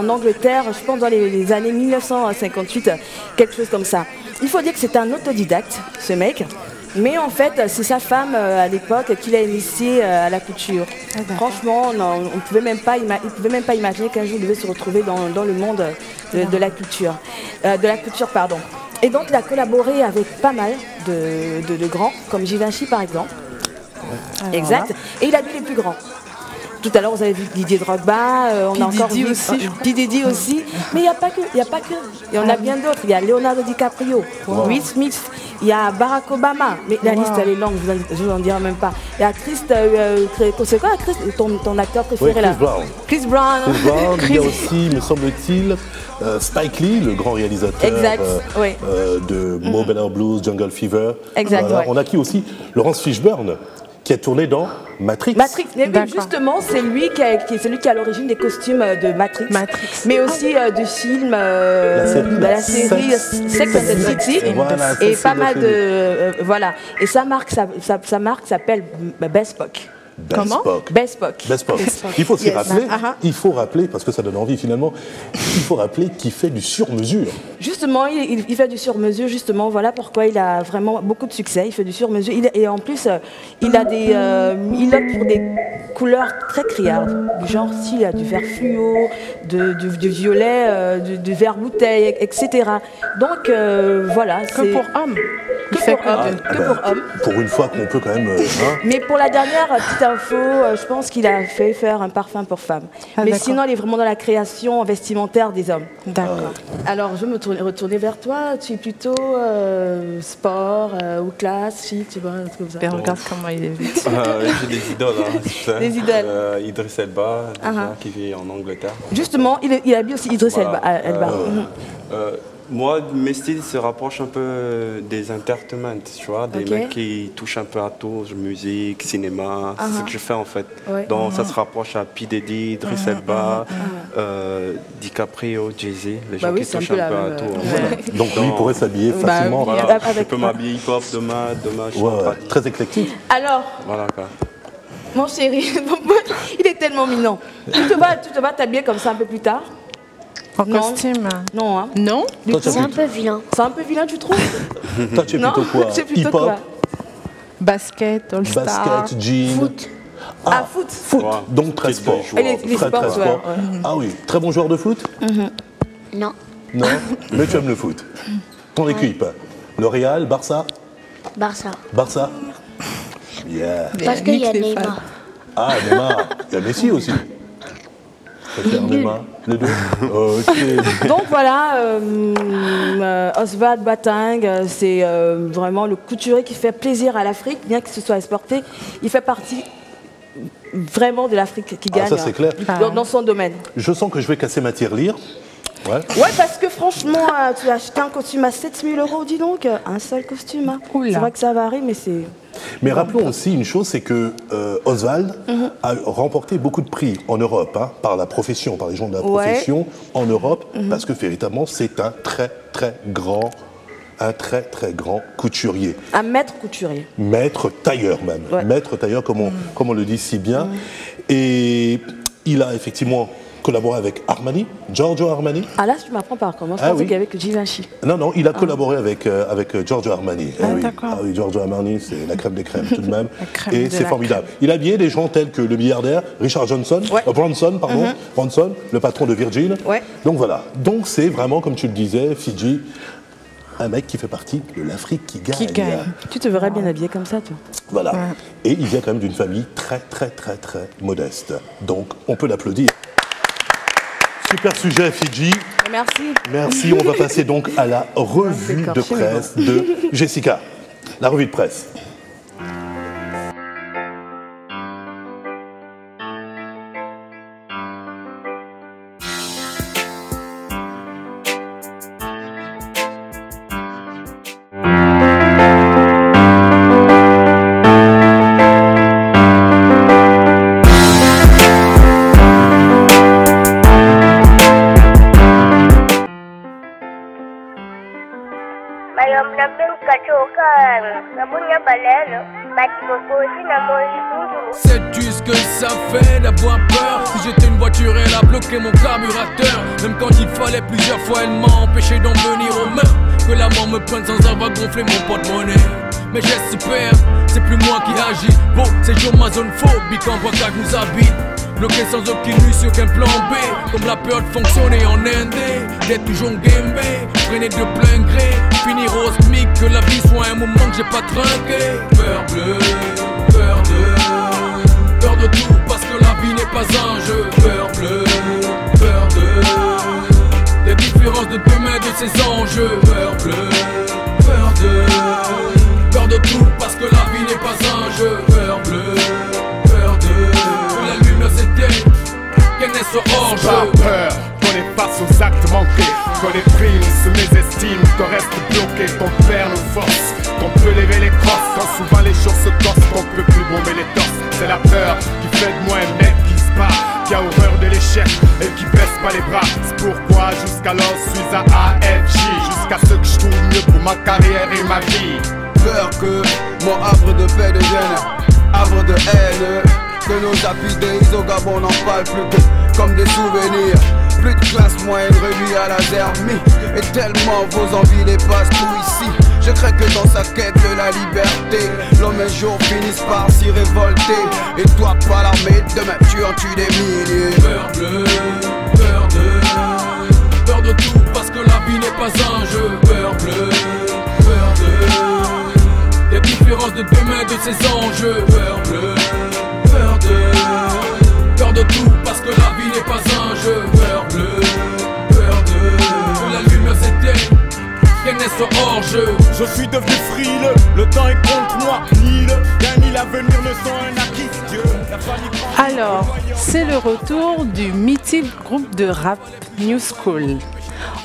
K: Angleterre, je pense dans les années 1958, quelque chose comme ça. Il faut dire que c'est un autodidacte, ce mec. Mais en fait, c'est sa femme à l'époque qui l'a initié à la couture. Franchement, on ne pouvait même pas imaginer qu'un jour il devait se retrouver dans le monde de la culture. Et donc, il a collaboré avec pas mal de grands, comme Givenchy par exemple. Exact. Et il a vu les plus grands. Tout à l'heure, vous avez vu Didier Drogba, on a encore vu Didi aussi. Mais il n'y a pas que, Il y en a bien d'autres. Il y a Leonardo DiCaprio, Will Smith, il y a Barack Obama. Mais la liste, elle est longue, je ne vous en dirai même pas. Il y a c'est quoi ton acteur préféré là? Chris Brown.
A: Il y a aussi, me semble-t-il, Spike Lee, le grand réalisateur de Mo Better Blues, Jungle Fever.
K: Exact.
A: Voilà. On a qui aussi? Laurence Fishburne, qui a tourné dans Matrix.
K: Mais justement, c'est lui qui a l'origine des costumes de Matrix. Mais aussi du film, de la série Sex and the City. Et pas mal de... voilà. Et sa marque s'appelle Bespoke. Comment? Bespoke.
A: Il faut aussi rappeler, parce que ça donne envie finalement, il faut rappeler qu'il fait du sur-mesure.
K: Justement, il fait du sur-mesure, justement, voilà pourquoi il a vraiment beaucoup de succès. Il fait du sur-mesure et en plus, il opte pour des couleurs très criardes, du genre s'il a du vert fluo, du violet, du vert bouteille, etc. Donc voilà.
B: Que pour hommes.
K: Que pour hommes.
A: Pour une fois qu'on peut quand même...
K: Mais pour la dernière petite info, je pense qu'il a fait faire un parfum pour femmes. Mais sinon, il est vraiment dans la création vestimentaire des hommes.
B: D'accord.
K: Alors, je vais me retourner vers toi. Tu es plutôt sport ou classe, chic, tu vois, un truc comme ça.
B: Regarde comment il est vite.
J: J'ai des idoles.
K: Des idoles.
J: Idriss Elba, qui vit en Angleterre.
K: Justement, il habille aussi Idriss Elba.
J: Moi, mes styles se rapprochent un peu des entertainment, tu vois, des mecs qui touchent un peu à tout, musique, cinéma, c'est ce que je fais en fait. Donc ça se rapproche à P. Diddy, Idriss Elba, DiCaprio, Jay-Z, les gens qui touchent un peu à tout. Voilà.
A: Donc lui, il pourrait s'habiller facilement.
J: Je peux m'habiller hip-hop demain je suis
A: très éclectique.
K: Alors,
J: voilà quoi.
K: Mon chéri, il est tellement mignon. Tu te vas t'habiller comme ça un peu plus tard?
B: En costume?
K: Non, hein.
B: Non?
L: C'est un peu vilain.
K: C'est un peu vilain, tu trouves?
A: Toi, tu es plutôt quoi? Hip-hop?
B: Basket, all-star.
A: Basket, jean.
L: Foot.
K: Foot.
A: Ouais. Donc très sport.
K: Les sports.
A: Ah oui, très bon joueur de foot?
L: Non.
A: Non? Mais tu aimes le foot. Ton équipe? Le Real, Barça? Barça? Yeah.
L: Parce qu'il y a Neymar.
A: Ah, Neymar. Il y a Messi aussi. Les deux.
K: Donc voilà, Oswald Boateng, c'est vraiment le couturier qui fait plaisir à l'Afrique, bien que ce soit exporté. Il fait partie vraiment de l'Afrique qui gagne
A: ça, c'est clair.
K: Dans son domaine.
A: Je sens que je vais casser ma tirelire. Ouais,
K: parce que franchement, tu as acheté un costume à 7 000 €, dis donc, un seul costume. Hein. C'est vrai que ça varie, mais c'est...
A: Mais rappelons aussi une chose, c'est que Oswald a remporté beaucoup de prix en Europe, par la profession, par les gens de la profession en Europe, parce que véritablement, c'est un très très grand couturier.
K: Un maître couturier.
A: Maître tailleur même. Maître tailleur, comme on le dit si bien. Et il a effectivement collaboré avec Armani, Giorgio Armani.
K: Ah là, tu m'apprends par comment? Je pensais qu'il y avait que Givenchy.
A: Non, il a collaboré avec Giorgio Armani.
B: D'accord.
A: Oui, Giorgio Armani, c'est la crème des crèmes tout de même. Et c'est formidable. Il a habillé des gens tels que le milliardaire Richard Branson, Branson, le patron de Virgin. Donc voilà. Donc c'est vraiment, comme tu le disais, Fidji, un mec qui fait partie de l'Afrique qui gagne.
K: Tu te verrais bien habillé comme ça, toi.
A: Voilà. Et il vient quand même d'une famille très modeste. Donc on peut l'applaudir. Super sujet, Fidji. Merci. On va passer donc à la revue de presse de Jessica. La revue de presse.
O: Sais-tu ce que ça fait d'avoir peur? Si j'étais une voiture, elle a bloqué mon carburateur. Même quand il fallait plusieurs fois, elle m'a empêché d'en venir aux mains. Que la mort me prenne sans avoir gonflé mon porte-monnaie. Mais j'espère, c'est plus moi qui agis. Bon, c'est Joe ma zone phobique en braquage nous habite. Bloqué sans aucune issue, aucun plan B. Comme la peur de fonctionner en indé. D'être toujours game B, freiner de plein gré. Finir au SMIC, que la vie soit un moment que j'ai pas trinqué. Peur bleue, peur de tout parce que la vie n'est pas un jeu. Peur bleue, peur des différences de demain de ces enjeux. Peur bleue, peur de tout parce que la vie n'est pas un jeu. Peur bleue, la lumière s'éteint, qu'elle n'est soit hors jeu.
P: Pas peur, qu'on est face aux actes manqués, qu'on les prime, se mésestime, qu'on reste bloqué, qu'on perd nos forces, qu'on peut lever les crosses, quand souvent les jours se torsent, qu'on peut plus bomber les torses. C'est la peur qui fait de moi un mec qui se bat, qui a horreur de l'échec et qui baisse pas les bras. C'est pourquoi jusqu'alors je suis à AFJ, jusqu'à ce que je trouve mieux pour ma carrière et ma vie.
Q: Peur que mon havre de paix devienne havre de haine, que nos apidés au Gabon n'en parlent plus que comme des souvenirs. Plus de classe moyenne réduite à la zermie, et tellement vos envies dépassent tout ici. Je crains que dans sa quête de la liberté, l'homme un jour finisse par s'y révolter. Et toi pas l'armée, demain tu en tues des milliers.
O: Peur bleue, peur de tout parce que la vie n'est pas un jeu. Peur bleue, des différences de demain de ces enjeux. Peur bleue, peur de tout parce que la vie n'est pas un jeu. Peur bleue, que la lumière s'éteint, qu'elle n'est soit hors jeu.
P: Je suis devenu frileux, le temps est contre moi. Ni le gain ni l'avenir ne sont un acquis. Dieu, la famille.
B: Alors, c'est le retour du mythique groupe de rap New School.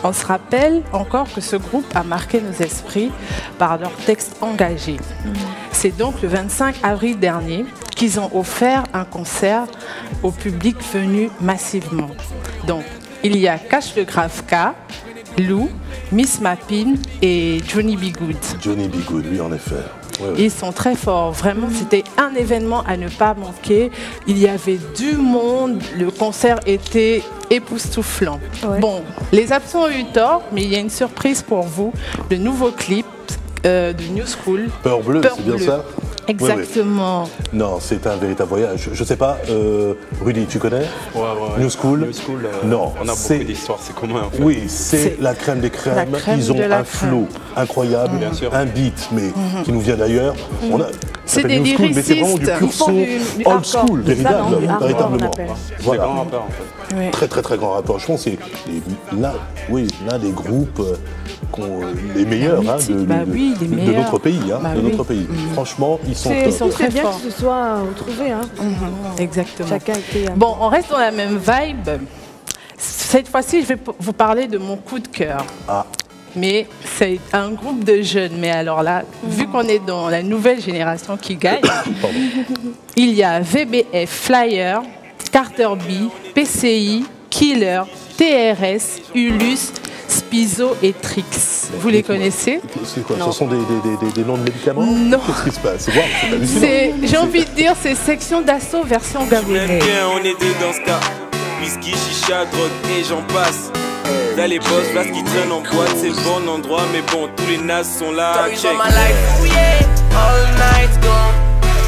B: On se rappelle encore que ce groupe a marqué nos esprits par leurs textes engagés. C'est donc le 25 avril dernier qu'ils ont offert un concert au public venu massivement. Donc, il y a Cash le Grave K, Lou, Miss Mappin et Johnny B. Good.
A: Johnny B. Good, oui, en effet. Ouais, ouais.
B: Ils sont très forts, vraiment, c'était un événement à ne pas manquer. Il y avait du monde, le concert était époustouflant. Ouais. Bon, les absents ont eu tort, mais il y a une surprise pour vous, le nouveau clip de New School.
A: Peur bleue, c'est bien ça?
B: Exactement.
A: Oui, oui. Non, c'est un véritable voyage. Je sais pas, Rudy, tu connais?
J: Ouais.
A: New School.
J: New School,
A: non,
J: on a beaucoup d'histoires, c'est commun en fait.
A: Oui, c'est la crème des crèmes. Ils ont un flow incroyable, un beat, mais qui nous vient d'ailleurs.
B: C'est des lyricistes.
A: Mais c'est vraiment du pur son old school, véritablement.
J: Voilà. Grand rappeur en fait.
A: Oui. Très très très grand rappeur. Je pense que c'est l'un des groupes les meilleurs de notre pays. Franchement, ils sont top.
K: Ils sont très bien que ce soit retrouvé.
B: Exactement.
K: Chacun était,
B: bon, on reste dans la même vibe. Cette fois-ci, je vais vous parler de mon coup de cœur.
A: Ah.
B: Mais c'est un groupe de jeunes. Mais alors là, vu qu'on est dans la nouvelle génération qui gagne, il y a VBF, Flyer, Carter B, PCI, Killer, TRS, Ulus, Spizo et Trix. Vous les connaissez?
A: C'est quoi? Ce sont des noms de médicaments?
B: Non.
A: Qu'est-ce qui se passe? C'est hallucinant.
B: J'ai envie de dire, c'est section d'assaut version gabonaise.
R: On est deux dans ce cas. Whisky, chicha, drogue et j'en passe. Là les boss, là ce qui traîne en boîte, c'est le bon endroit, mais bon, tous les nazes sont là. Check.
H: All night gone.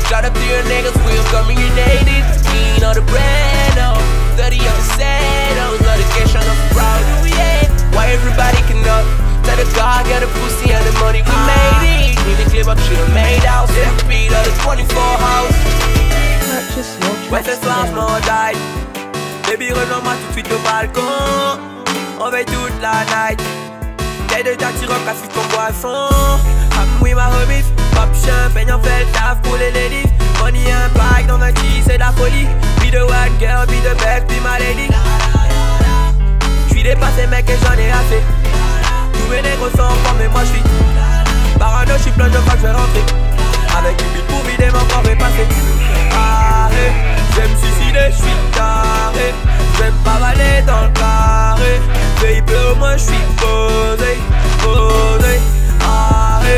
H: Shout out to your niggas, we're communicated. Clean all the bread, oh. 30 on the set, oh. Notification of proud, oh yeah. Why everybody cannot? Tell the God, get the pussy and the money we made it. Need to clip up, shit I made out. Beat of the 24 house. Ouais, ce soir, je m'en die. Baby, rejoins-moi tout de suite au balcon. On veille toute la night. T'es de Jackie Rock, assiste ton boisson. I'm with my homies. Pop champagne, on fait le taf pour les ladies. Money impact dans un key, c'est la folie. Be the one girl, be the best, be my lady. J'suis dépassé mec et j'en ai assez. Tous mes négros sont en forme mais moi j'suis parano, j'suis plein de fois que je vais rentrer. Avec une bite pour vider mon corps et passer. Arrête, j'aime suicider, j'suis taré. J'aime pas valer dans le carré. Baby au moins j'suis posé. Arrête.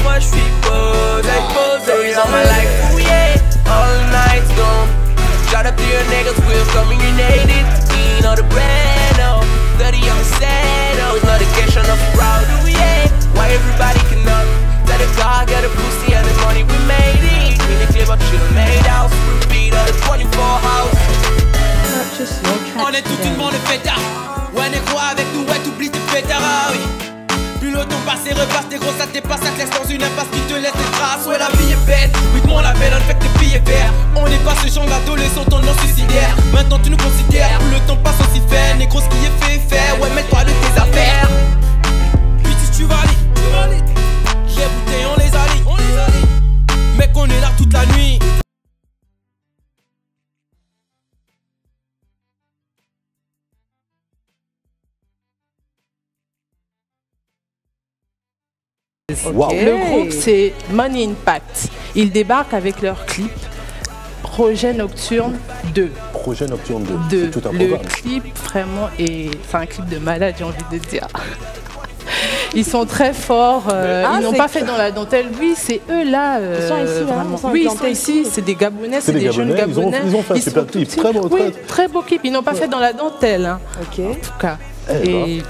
H: moi je suis posé. Stories on my life, ooh yeah. All night gone. Shout out to your niggas, we're coming united. Eating all the bread, oh. 30 on the set, oh. Not a cash on the proud, ooh yeah. Why everybody cannot? That a car, got a pussy and the money we made it. In the club, she done made house. Repeat all the 24 house.
F: On est toute une bande de fêtards. Ouais, négro avec nous, ouais, t'oublies tes fêtards, ah oui. Plus le temps passe et repasse, tes gros ça te passe, ça te laisse dans une impasse qui te laisse des traces. Ouais, la vie est bête, oui, mon label, on fait que tes billets verts. On n'est pas ce genre d'adolescent tendance suicidaire. Maintenant tu nous considères, plus le temps passe aussi fait. Négro, ce qui est fait, est fait. Ouais, mets-toi de tes affaires. Puis si tu valides, les bouteilles, on les allie. Mec, on est là toute la nuit.
B: Wow. Le groupe, c'est Money Impact. Ils débarquent avec leur clip Projet Nocturne 2.
A: Projet Nocturne 2. C'est tout un
B: Le
A: programme.
B: clip, vraiment, c'est un clip de malade, j'ai envie de dire. Ils sont très forts. Ils n'ont pas fait dans la dentelle. Oui, c'est eux là.
K: Ils sont ici,
B: vraiment.
K: ils sont
B: Oui, ils
K: implantés
B: sont ici. C'est des Gabonais, c'est des jeunes Gabonais.
A: Ils ont fait un super clip. Très bon.
B: Oui, très beau clip. Ils n'ont pas fait dans la dentelle. Hein, en tout cas. Et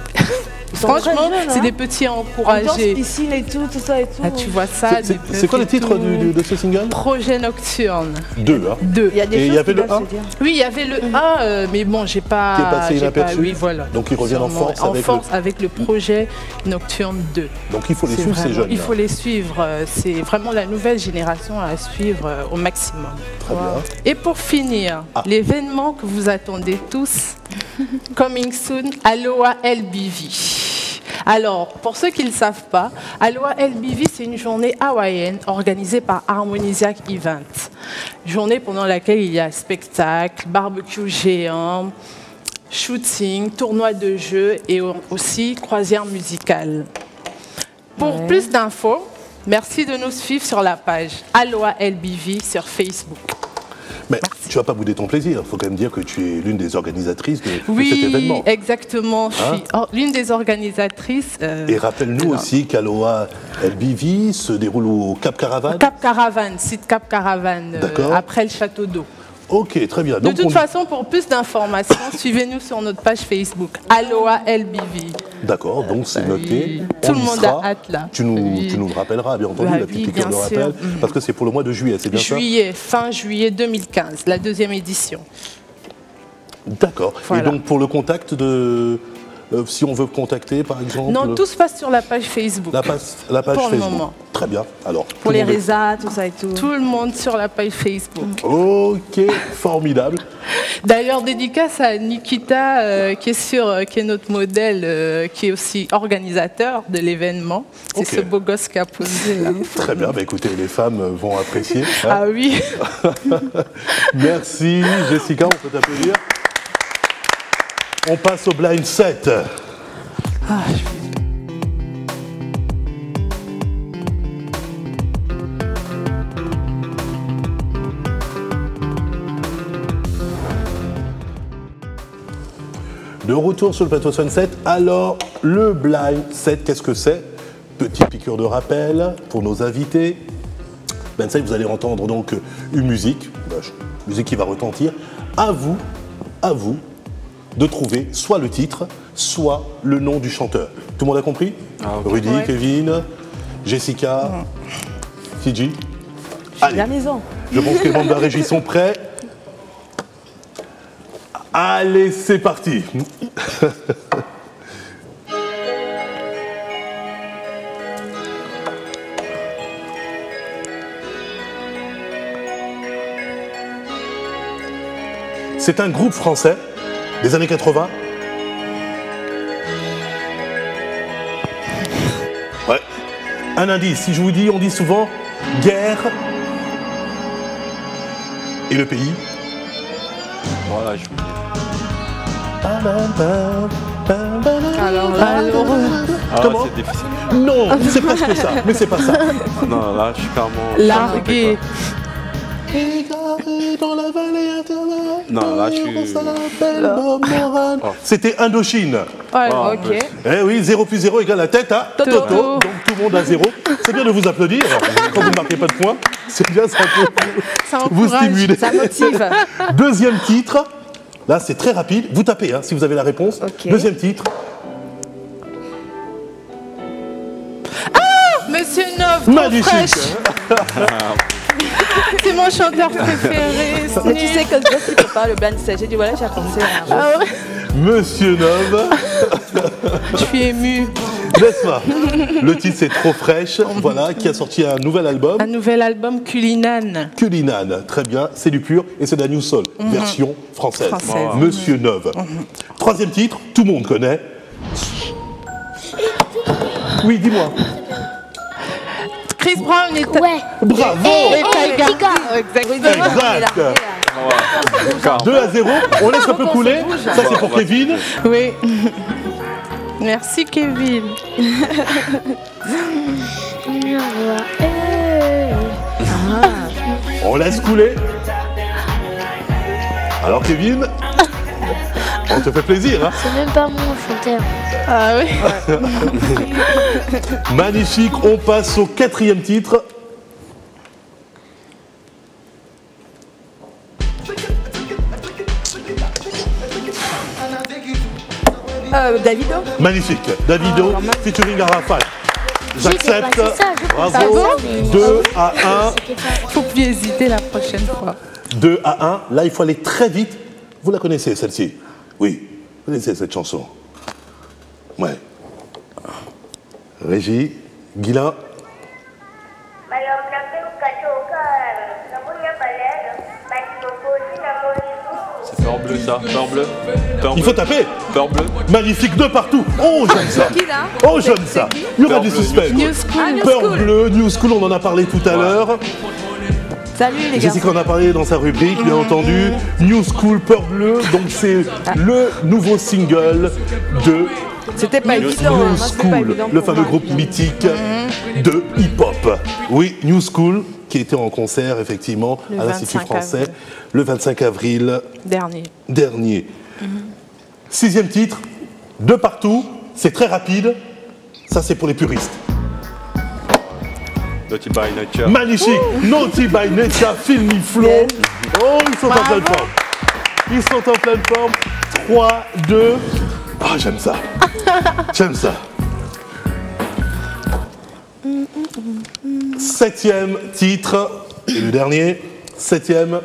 B: franchement, c'est des petits à encourager.
K: Piscine et tout ça et tout.
B: Ah, tu vois ça.
A: C'est quoi le titre de ce single?
B: Projet Nocturne.
A: 2, hein.
B: 2.
K: Il y a des
A: et il y avait le 1.
B: Oui, il y avait le 1, mais bon, j'ai pas.
A: Qui est passé inaperçu.
B: Oui, voilà.
A: Donc ils reviennent en force
B: avec le projet Nocturne 2.
A: Donc il faut les suivre, ces jeunes.
B: Il faut les suivre. C'est vraiment la nouvelle génération à suivre au maximum.
A: Très bien.
B: Et pour finir, l'événement que vous attendez tous, coming soon, Aloha LBV. Alors, pour ceux qui ne le savent pas, Aloha LBV, c'est une journée hawaïenne organisée par Harmonisiac Event. Journée pendant laquelle il y a spectacle, barbecue géant, shooting, tournoi de jeux et aussi croisière musicale. Pour plus d'infos, merci de nous suivre sur la page Aloha LBV sur Facebook.
A: Mais tu vas pas bouder ton plaisir. Il faut quand même dire que tu es l'une des organisatrices de cet événement.
B: Oui, exactement. Je suis l'une des organisatrices.
A: Et rappelle-nous aussi qu'Aloha LBV se déroule au Cap Caravane.
B: Cap Caravane, site Cap Caravane, après le château d'eau.
A: Ok, très bien.
B: Donc, de toute façon, pour plus d'informations, suivez-nous sur notre page Facebook, Aloha LBV.
A: D'accord, donc c'est noté.
B: Tout le monde a hâte là.
A: Tu nous le rappelleras, bien entendu, la petite piqûre de rappel, parce que c'est pour le mois de juillet, c'est bien ça?
B: Fin juillet 2015, la 2e édition.
A: D'accord. Voilà. Et donc pour le contact de... si on veut contacter, par exemple...
B: Non, tout se passe sur la page Facebook.
A: La page
B: pour
A: Facebook.
B: Le moment.
A: Très bien. Alors,
K: pour les résas, tout ça et tout.
B: Tout le monde sur la page Facebook.
A: Ok, formidable.
B: D'ailleurs, dédicace à Nikita, qui est notre modèle, qui est aussi organisateur de l'événement. C'est ce beau gosse qui a posé là.
A: Très bien. Bah, écoutez, les femmes vont apprécier. Hein.
B: Ah oui.
A: Merci, Jessica, on peut t'applaudir. On passe au blind set. De retour sur le plateau Sunset. Alors, le blind set, qu'est-ce que c'est? Petite piqûre de rappel pour nos invités. Blind set, vous allez entendre donc une musique qui va retentir. À vous de trouver soit le titre, soit le nom du chanteur. Tout le monde a compris? Rudy, Kevin, Jessica, Fidji.
K: Allez, la maison.
A: Je pense que les membres de la régie sont prêts. Allez, c'est parti. C'est un groupe français des années 80. Ouais. Un indice, si je vous dis, on dit souvent guerre et le pays.
J: Voilà, je
B: Alors,
A: comment?
J: C'est difficile.
A: Non, c'est presque ça, mais c'est pas ça.
J: Non, là, je suis carrément...
B: Largué.
A: Égaré dans la vallée intérieure.
J: Non, là, je suis...
A: On s'appelle Bob Moran. C'était Indochine.
B: Ouais, ok.
A: Eh oui, 0 plus 0 égale la tête à
B: Toto.
A: Donc tout le monde à 0. C'est bien de vous applaudir quand vous ne marquez pas de points. C'est bien, ça peut
B: Ça
A: vous
B: encourage,
A: stimuler.
B: ça motive.
A: Deuxième titre. Là, c'est très rapide. Vous tapez si vous avez la réponse.
B: Ok.
A: Deuxième titre.
B: Monsieur Nov, trop
A: Magnifique.
B: fraîche. C'est mon chanteur préféré.
K: Mais tu sais que je ne peux pas le blind test. J'ai dit voilà, j'ai pensé à un
B: Ah ouais.
A: Monsieur Nov.
B: Je suis émue.
A: N'est-ce pas? Le titre, c'est Trop fraîche. Voilà, qui a sorti un nouvel album.
B: Un nouvel album Culinane.
A: Culinane, très bien, c'est du pur et c'est de la New Soul, version française. Monsieur Nov. Troisième titre, tout le monde connaît. Oui, dis-moi.
B: Chris Brown et
L: Ouais.
A: Bravo.
B: Et Tyga.
A: Exact. 2-0, on laisse un peu couler. Ça, c'est pour Kevin.
B: Oui. Merci Kevin.
A: On laisse couler. Alors Kevin, on te fait plaisir. Hein.
L: C'est même pas mon chanteur.
B: Ah oui.
A: Magnifique, on passe au quatrième titre.
K: Davido.
A: Magnifique, Davido, featuring Arafat. J'accepte. Bravo. 2-1.
B: Faut plus hésiter la prochaine fois.
A: 2-1. Là, il faut aller très vite. Vous la connaissez, celle-ci? Oui, vous connaissez cette chanson? Ouais. Régie, Guilain.
J: C'est Peur Bleu, ça. Peur Bleu.
A: Il faut taper.
J: Peur Bleu.
A: Magnifique, de partout. Oh, j'aime ça. Oh, j'aime ça. Il y aura du suspense.
B: New School.
A: Peur Bleu, New School, on en a parlé tout à l'heure.
K: Salut les gars.
A: Jessica en a parlé dans sa rubrique, bien entendu. New School, Peur Bleu, donc c'est le nouveau single de
K: C'était pas
A: New
K: évident. hein. C'est pas
A: School,
K: évident
A: le
K: pour
A: fameux
K: moi.
A: groupe mythique de hip-hop. Oui, New School, qui était en concert, effectivement,
B: Le
A: à l'Institut
B: 25
A: français,
B: avril.
A: le 25 avril
B: Dernier.
A: Sixième titre, de partout, c'est très rapide. Ça, c'est pour les puristes.
J: Naughty by Nature.
A: Magnifique. Naughty by Nature, Feel Me Flow. Oh, ils sont en pleine forme. Ils sont en pleine forme. 3, 2. Ah, j'aime ça. J'aime ça. Septième titre. Et le dernier. Septième.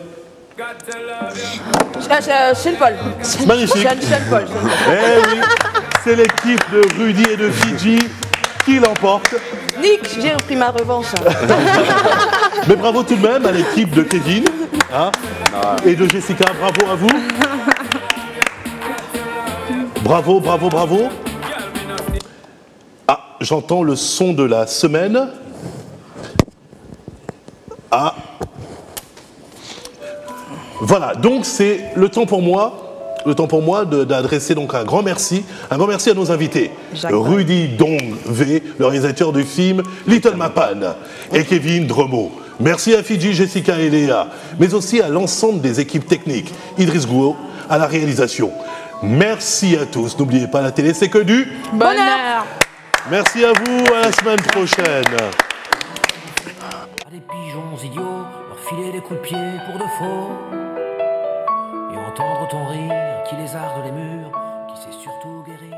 K: Sean Paul.
A: Magnifique.
K: Sean Paul.
A: Eh oui, c'est l'équipe de Rudy et de Fidji qui l'emporte.
K: Nick, j'ai repris ma revanche.
A: Mais bravo tout de même à l'équipe de Kevin hein, et de Jessica. Bravo à vous. Bravo, bravo, bravo. Ah, j'entends le son de la semaine. Ah. Voilà, donc c'est le temps pour moi d'adresser donc un grand merci à nos invités. Rudy Dongvé, le réalisateur du film Little Mapan, et Kevin Dremo. Merci à Fidji, Jessica et Léa, mais aussi à l'ensemble des équipes techniques, Idriss Gouo à la réalisation. Merci à tous. N'oubliez pas, la télé, c'est que du
B: bonheur.
A: Merci à vous, à la semaine prochaine.
S: Des pigeons idiots, leur filer des coups de pied pour de faux. Et entendre ton rire qui lézarde les murs, qui sait surtout guérir.